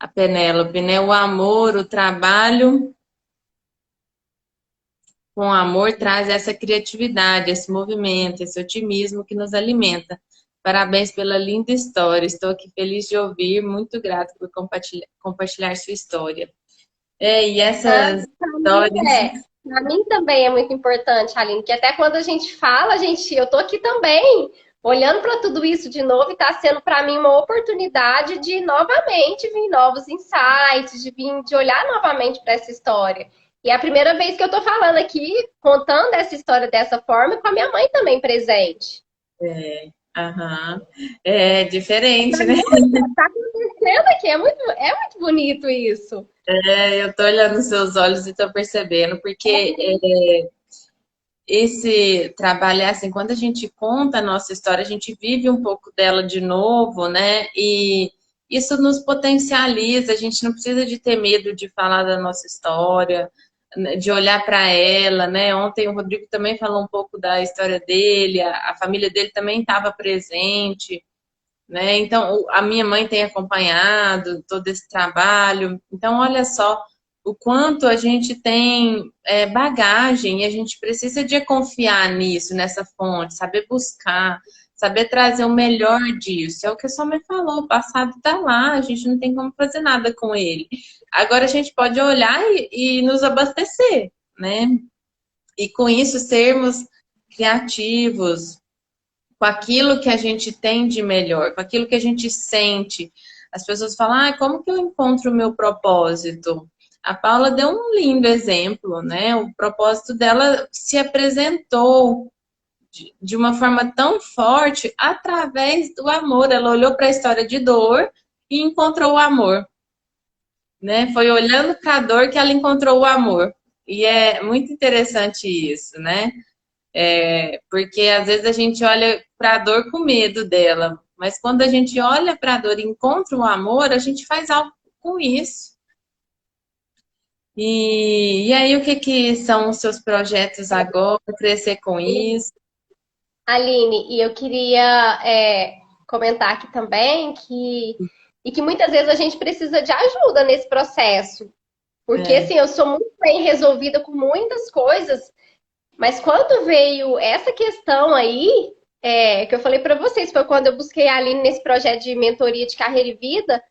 A Penélope, né? O amor, o trabalho com amor traz essa criatividade, esse movimento, esse otimismo que nos alimenta. Parabéns pela linda história. Estou aqui feliz de ouvir, muito grato por compartilhar sua história. E Ah, essas pra mim histórias. Para mim também é muito importante, Aline, que até quando a gente fala, eu tô aqui também, olhando para tudo isso de novo, e está sendo para mim uma oportunidade de novamente vir novos insights, de olhar novamente para essa história. E é a primeira vez que eu tô falando aqui, contando essa história dessa forma, e com a minha mãe também presente. Aham. É diferente, né? Tá acontecendo aqui, é muito bonito isso. Eu tô olhando nos seus olhos e tô percebendo, porque esse trabalho é assim, quando a gente conta a nossa história, a gente vive um pouco dela de novo, né? E isso nos potencializa, a gente não precisa de ter medo de falar da nossa história, né, de olhar para ela, né? Ontem o Rodrigo também falou um pouco da história dele, a família dele também estava presente, né? Então, a minha mãe tem acompanhado todo esse trabalho. Então, olha só o quanto a gente tem bagagem e a gente precisa de confiar nisso, nessa fonte, saber buscar, saber trazer o melhor disso. É o que a sua mãe falou, o passado está lá, a gente não tem como fazer nada com ele. Agora a gente pode olhar e nos abastecer, né? E com isso sermos criativos, com aquilo que a gente tem de melhor, com aquilo que a gente sente. As pessoas falam, como que eu encontro o meu propósito? A Paula deu um lindo exemplo, né? O propósito dela se apresentou de uma forma tão forte através do amor. Ela olhou para a história de dor e encontrou o amor, né? Foi olhando para a dor que ela encontrou o amor. E é muito interessante isso, né? Porque às vezes a gente olha para a dor com medo dela, mas quando a gente olha para a dor e encontra o amor, a gente faz algo com isso. E aí, o que são os seus projetos agora? Crescer com isso? Aline, e eu queria comentar aqui também que muitas vezes a gente precisa de ajuda nesse processo. Porque É, assim, eu sou muito bem resolvida com muitas coisas, mas quando veio essa questão aí, que eu falei para vocês, foi quando eu busquei a Aline nesse projeto de mentoria de carreira e vida.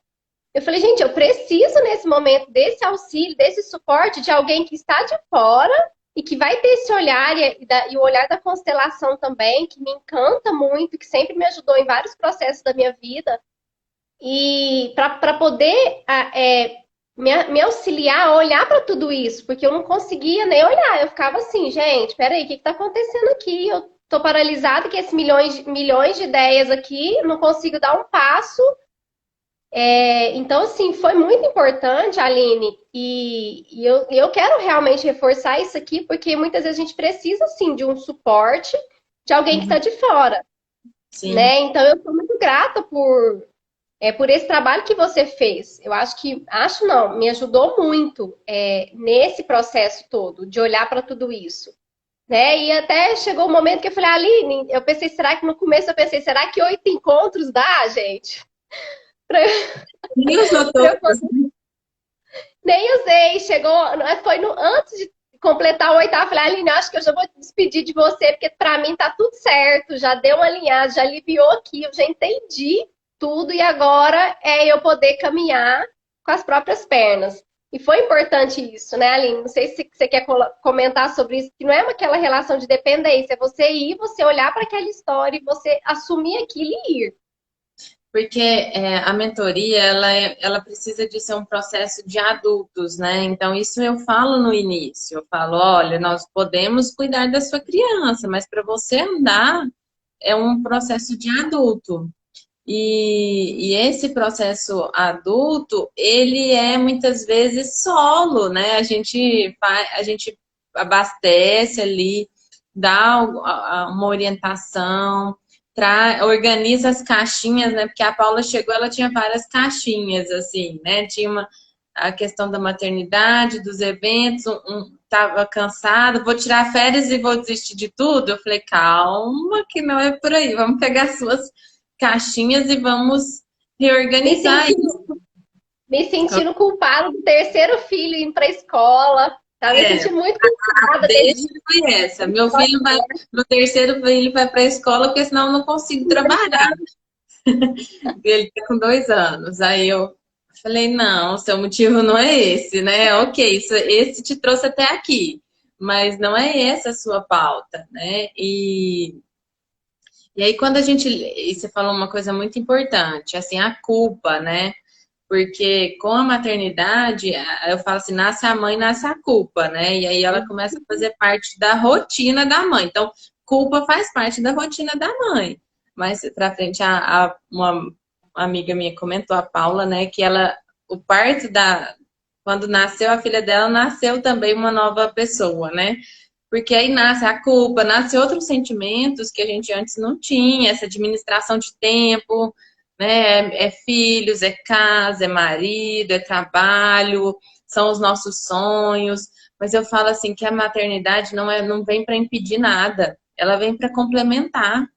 Eu falei, gente, eu preciso nesse momento desse auxílio, desse suporte de alguém que está de fora e que vai ter esse olhar e o olhar da constelação também, que me encanta muito, que sempre me ajudou em vários processos da minha vida. E para poder me auxiliar a olhar para tudo isso, porque eu não conseguia nem olhar. Eu ficava assim, gente, peraí, o que está acontecendo aqui? Eu tô paralisada com esses milhões de ideias aqui, não consigo dar um passo. Então, assim, foi muito importante, Aline, e eu quero realmente reforçar isso aqui, porque muitas vezes a gente precisa, sim, de um suporte de alguém que está de fora, sim. né? Então, eu sou muito grata por esse trabalho que você fez. Eu acho não, me ajudou muito nesse processo todo, de olhar para tudo isso. Né? E até chegou o momento que eu falei, Aline, eu pensei, será que no começo eu pensei, será que 8 encontros dá, gente? Pra, E os pra eu outros? poder... Nem usei, chegou, foi no, antes de completar o oitavo, eu falei, Aline, acho que eu já vou despedir de você, porque pra mim tá tudo certo, já deu uma alinhada, já aliviou aqui, eu já entendi tudo e agora é eu poder caminhar com as próprias pernas. E foi importante isso, né, Aline? Não sei se você quer comentar sobre isso, que não é aquela relação de dependência, é você ir, você olhar para aquela história e você assumir aquilo e ir. Porque a mentoria, ela precisa de ser um processo de adultos, né? Então, isso eu falo no início. Eu falo, olha, nós podemos cuidar da sua criança, mas para você andar é um processo de adulto. E esse processo adulto, ele é muitas vezes solo, né? A gente abastece ali, dá uma orientação, organiza as caixinhas, né? Porque a Paula chegou, ela tinha várias caixinhas, assim, né? Tinha a questão da maternidade, dos eventos, tava cansada, vou tirar férias e vou desistir de tudo. Eu falei, calma, que não é por aí, vamos pegar suas caixinhas e vamos Me reorganizar sentindo, isso. me sentindo culpada do terceiro filho ir para a escola. Tá me É, sentindo muito culpada. deixa foi essa. Meu terceiro filho vai para a escola, porque senão eu não consigo trabalhar. Ele tá com 2 anos. Aí eu falei, não, seu motivo não é esse, né? Ok, esse te trouxe até aqui, mas não é essa a sua pauta, né? E aí quando e você falou uma coisa muito importante, assim, a culpa, né? Porque com a maternidade, eu falo assim, nasce a mãe, nasce a culpa, né? E aí ela começa a fazer parte da rotina da mãe. Então, culpa faz parte da rotina da mãe. Mais pra frente, uma amiga minha comentou, a Paula, né, que o parto quando nasceu a filha dela, nasceu também uma nova pessoa, né? Porque aí nasce a culpa, nasce outros sentimentos que a gente antes não tinha, essa administração de tempo, né? É filhos, é casa, é marido, é trabalho, são os nossos sonhos. Mas eu falo assim que a maternidade não vem para impedir nada, ela vem para complementar,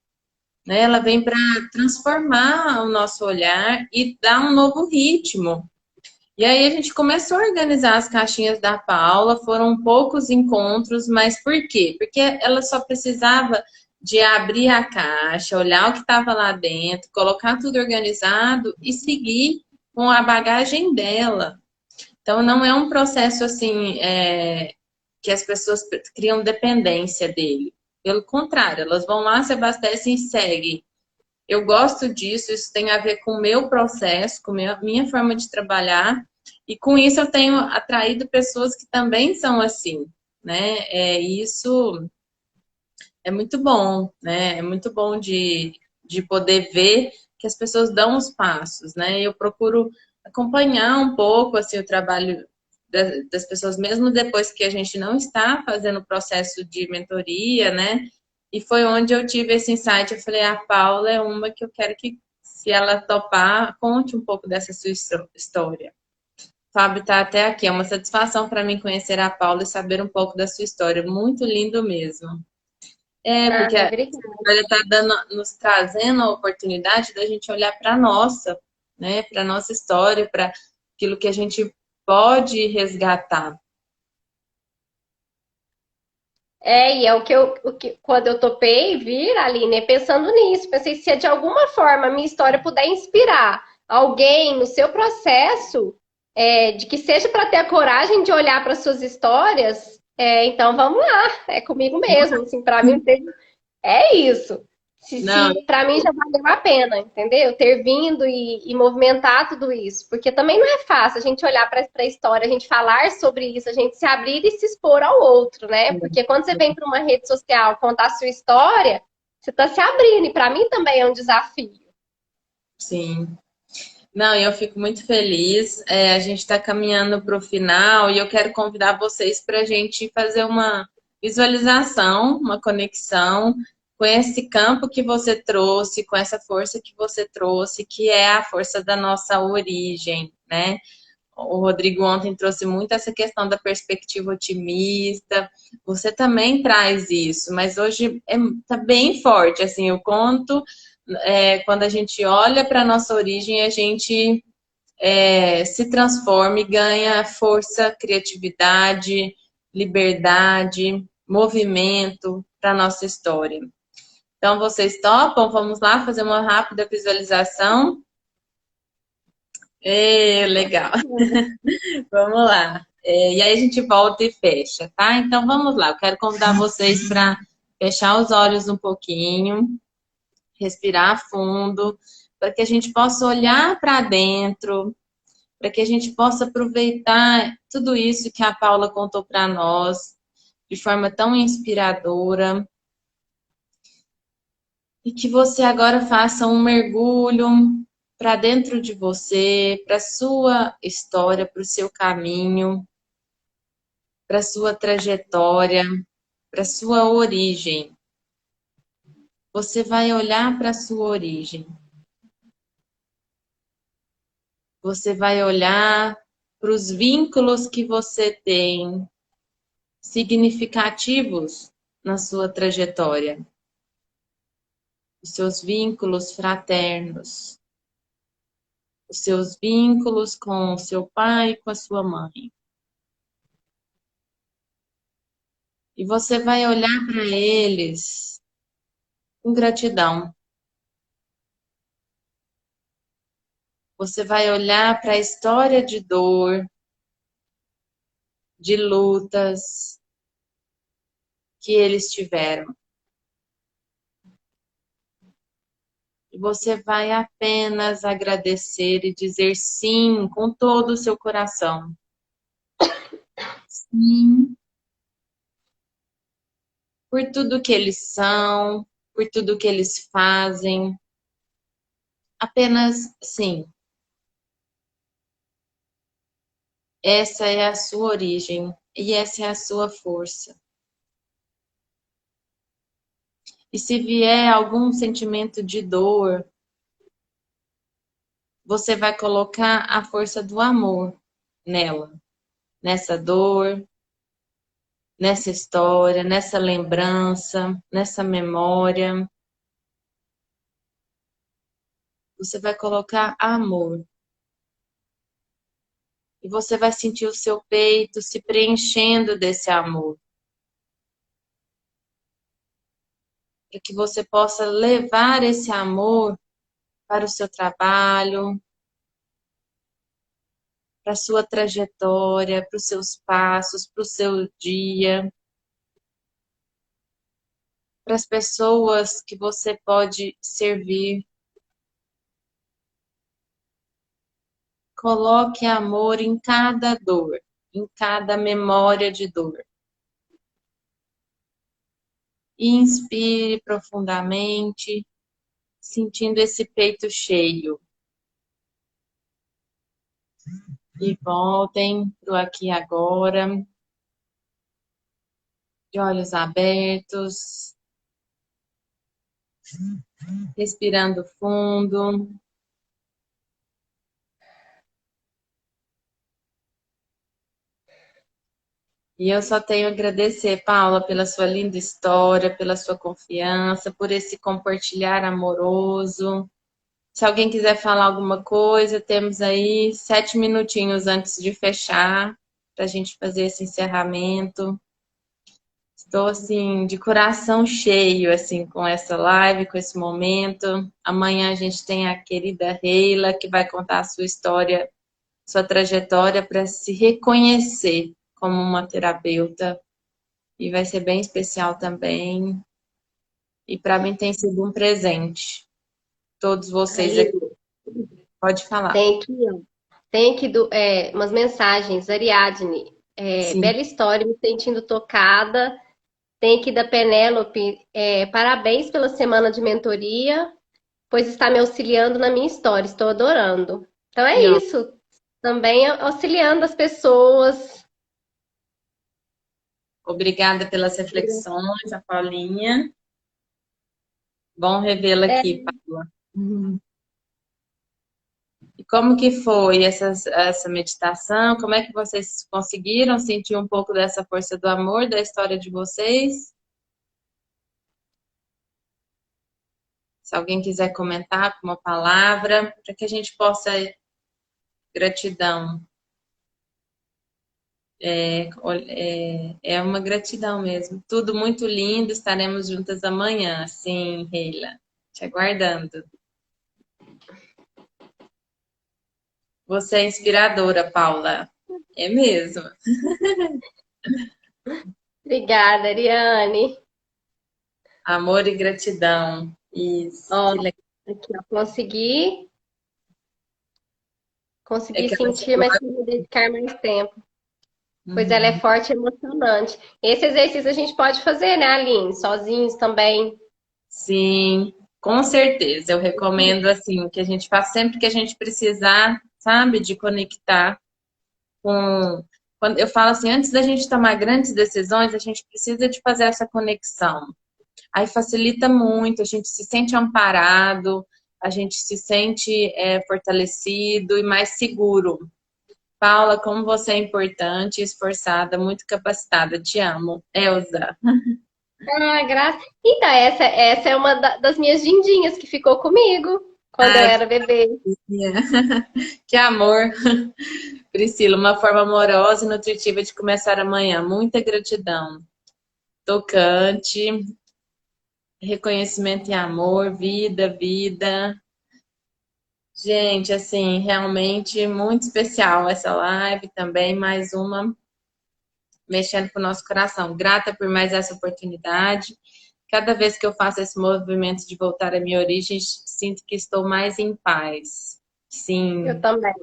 né? Ela vem para transformar o nosso olhar e dar um novo ritmo. E aí a gente começou a organizar as caixinhas da Paula, foram poucos encontros, mas por quê? Porque ela só precisava de abrir a caixa, olhar o que estava lá dentro, colocar tudo organizado e seguir com a bagagem dela. Então não é um processo assim que as pessoas criam dependência dele. Pelo contrário, elas vão lá, se abastecem e seguem. Eu gosto disso, isso tem a ver com o meu processo, com a minha forma de trabalhar, e com isso eu tenho atraído pessoas que também são assim, né? Isso é muito bom, né? É muito bom de poder ver que as pessoas dão os passos, né? Eu procuro acompanhar um pouco assim o trabalho das pessoas, mesmo depois que a gente não está fazendo o processo de mentoria, né? E foi onde eu tive esse insight. Eu falei, a Paula é uma que eu quero que, se ela topar, conte um pouco dessa sua história. Fábio está até aqui. É uma satisfação para mim conhecer a Paula e saber um pouco da sua história. Muito lindo mesmo. Ah, Porque a obrigada. história está nos trazendo a oportunidade da gente olhar para a nossa, né? Para a nossa história, para aquilo que a gente pode resgatar. E é quando eu topei vir, Aline, é pensando nisso, pensei se de alguma forma a minha história puder inspirar alguém no seu processo, de que seja para ter a coragem de olhar para suas histórias, então vamos lá, é comigo mesmo, assim, para mim é isso. Não, Se para mim já valeu a pena, entendeu? Ter vindo e movimentar tudo isso. Porque também não é fácil a gente olhar para a história, a gente falar sobre isso, a gente se abrir e se expor ao outro, né? Porque quando você vem para uma rede social contar a sua história, você está se abrindo. E para mim também é um desafio. sim. Não, eu fico muito feliz. A gente está caminhando para o final e eu quero convidar vocês para a gente fazer uma visualização, uma conexão com esse campo que você trouxe, com essa força que você trouxe, que é a força da nossa origem, né? O Rodrigo ontem trouxe muito essa questão da perspectiva otimista. Você também traz isso, mas hoje está bem forte. Assim, eu conto quando a gente olha para a nossa origem, a gente se transforma e ganha força, criatividade, liberdade, movimento para a nossa história. Então, vocês topam? Vamos lá fazer uma rápida visualização? Legal. Vamos lá. E aí a gente volta e fecha, tá? Então vamos lá. Eu quero convidar vocês para fechar os olhos um pouquinho, respirar fundo, para que a gente possa olhar para dentro, para que a gente possa aproveitar tudo isso que a Paula contou para nós, de forma tão inspiradora. E que você agora faça um mergulho para dentro de você, para a sua história, para o seu caminho, para a sua trajetória, para a sua origem. Você vai olhar para a sua origem. Você vai olhar para os vínculos que você tem significativos na sua trajetória. Os seus vínculos fraternos, os seus vínculos com o seu pai e com a sua mãe. E você vai olhar para eles com gratidão. Você vai olhar para a história de dor, de lutas que eles tiveram. E você vai apenas agradecer e dizer sim com todo o seu coração. Sim, por tudo que eles são, por tudo que eles fazem. Apenas sim. Essa é a sua origem e essa é a sua força. E se vier algum sentimento de dor, você vai colocar a força do amor nela, nessa dor, nessa história, nessa lembrança, nessa memória. Você vai colocar amor. E você vai sentir o seu peito se preenchendo desse amor. Para que você possa levar esse amor para o seu trabalho, para a sua trajetória, para os seus passos, para o seu dia, para as pessoas que você pode servir. Coloque amor em cada dor, em cada memória de dor. E inspire profundamente, sentindo esse peito cheio. E voltem para o aqui e agora, de olhos abertos, respirando fundo. E eu só tenho a agradecer, Paula, pela sua linda história, pela sua confiança, por esse compartilhar amoroso. Se alguém quiser falar alguma coisa, temos aí 7 minutinhos antes de fechar, para a gente fazer esse encerramento. Estou, assim, de coração cheio, assim, com essa live, com esse momento. Amanhã a gente tem a querida Reila, que vai contar a sua história, sua trajetória para se reconhecer como uma terapeuta. E vai ser bem especial também. E para mim tem sido um presente. Todos vocês aqui. Aline, Pode falar. tem aqui, ó. Tem aqui umas mensagens. Ariadne, Sim. bela história, me sentindo tocada. Tem aqui da Penélope, parabéns pela semana de mentoria, pois está me auxiliando na minha história, estou adorando. Então é E, ó, isso, também auxiliando as pessoas. obrigada pelas reflexões, a Paulinha. Bom revê-la É, aqui, Paula. E como que foi essa meditação? Como é que vocês conseguiram sentir um pouco dessa força do amor da história de vocês? Se alguém quiser comentar com uma palavra, para que a gente possa gratidão. É uma gratidão mesmo. Tudo muito lindo, estaremos juntas amanhã. Sim, Reila. Te aguardando. Você é inspiradora, Paula. É mesmo. Obrigada, Ariane. Amor e gratidão. Isso, Ó, que legal. aqui, ó, É consegui que ela sentir, chegou. mas sem me dedicar mais tempo. Pois ela é Uhum. forte e emocionante. Esse exercício a gente pode fazer, né, Aline? Sozinhos também. Sim, com certeza. Eu recomendo assim que a gente faça sempre que a gente precisar, sabe, de conectar com. Quando eu falo assim, antes da gente tomar grandes decisões, a gente precisa de fazer essa conexão. Aí facilita muito, a gente se sente amparado, a gente se sente fortalecido e mais seguro. Paula, como você é importante, esforçada, muito capacitada. Te amo. Elza. Ah, graças. Então, essa é uma das minhas dindinhas que ficou comigo quando eu Ai, era bebê. que amor. Priscila, uma forma amorosa e nutritiva de começar amanhã. Muita gratidão. Tocante, reconhecimento e amor, vida, vida. Gente, assim, realmente muito especial essa live também, mais uma mexendo com o nosso coração. Grata por mais essa oportunidade. Cada vez que eu faço esse movimento de voltar à minha origem, sinto que estou mais em paz. Eu Sim, também.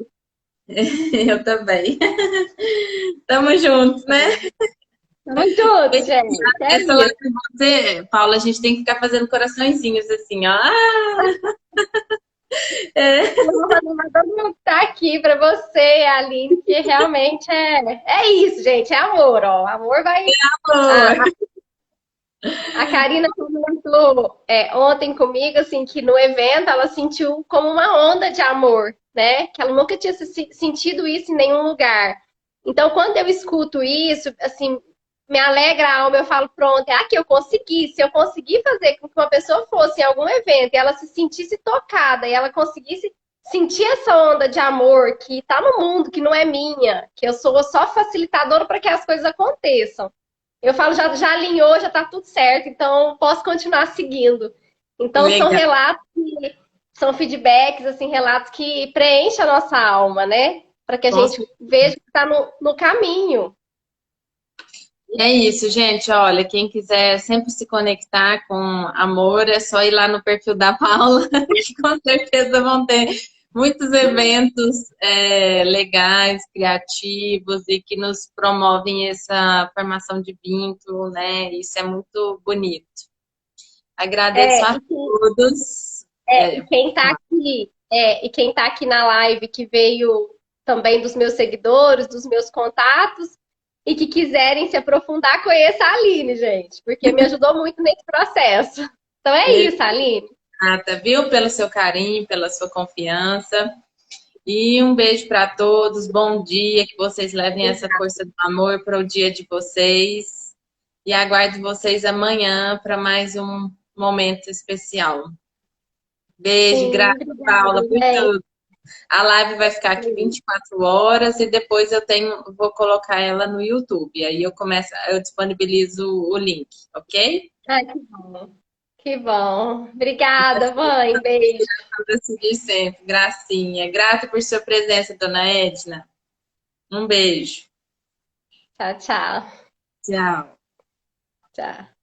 eu também. Tamo juntos, né? Tamo juntos, gente. É Essa live isso. com você, Paula, a gente tem que ficar fazendo coraçõezinhos assim, ó. Ah, é, Eu vou fazer uma todo mundo que tá aqui pra você, Aline, que realmente é isso, gente. É amor, ó. Amor vai. A, amor. a Karina comentou ontem comigo, assim, que no evento ela sentiu como uma onda de amor, né? Que ela nunca tinha sentido isso em nenhum lugar. Então, quando eu escuto isso, assim, me alegra a alma, eu falo, pronto, é aqui eu consegui. Se eu conseguir fazer com que uma pessoa fosse em algum evento e ela se sentisse tocada e ela conseguisse sentir essa onda de amor que tá no mundo, que não é minha, que eu sou só facilitadora para que as coisas aconteçam. Eu falo, já alinhou, já tá tudo certo, então posso continuar seguindo. Então são Legal. relatos, são feedbacks, assim, relatos que preenchem a nossa alma, né? Para que a Com gente certeza. veja que está no caminho. É isso, gente. Olha, quem quiser sempre se conectar com amor, é só ir lá no perfil da Paula, que com certeza vão ter muitos eventos legais, criativos e que nos promovem essa formação de vínculo, né? Isso é muito bonito. Agradeço É, a todos. e quem tá aqui, e quem tá aqui na live que veio também dos meus seguidores, dos meus contatos, e que quiserem se aprofundar, conheça a Aline, gente, porque me ajudou muito nesse processo. Então é isso, Aline. Obrigada, viu, pelo seu carinho, pela sua confiança. E um beijo para todos. Bom dia, que vocês levem essa força do amor para o dia de vocês. E aguardo vocês amanhã para mais um momento especial. Beijo, Sim, graças, obrigada, Paula, por gente. tudo. A live vai ficar aqui 24 horas e depois vou colocar ela no YouTube. Aí eu disponibilizo o link, ok? Ai, que bom. Que bom. Obrigada, mãe. Beijo. Eu decidi sempre, gracinha. Grata por sua presença, dona Edna. Um beijo. Tchau, tchau. Tchau. Tchau.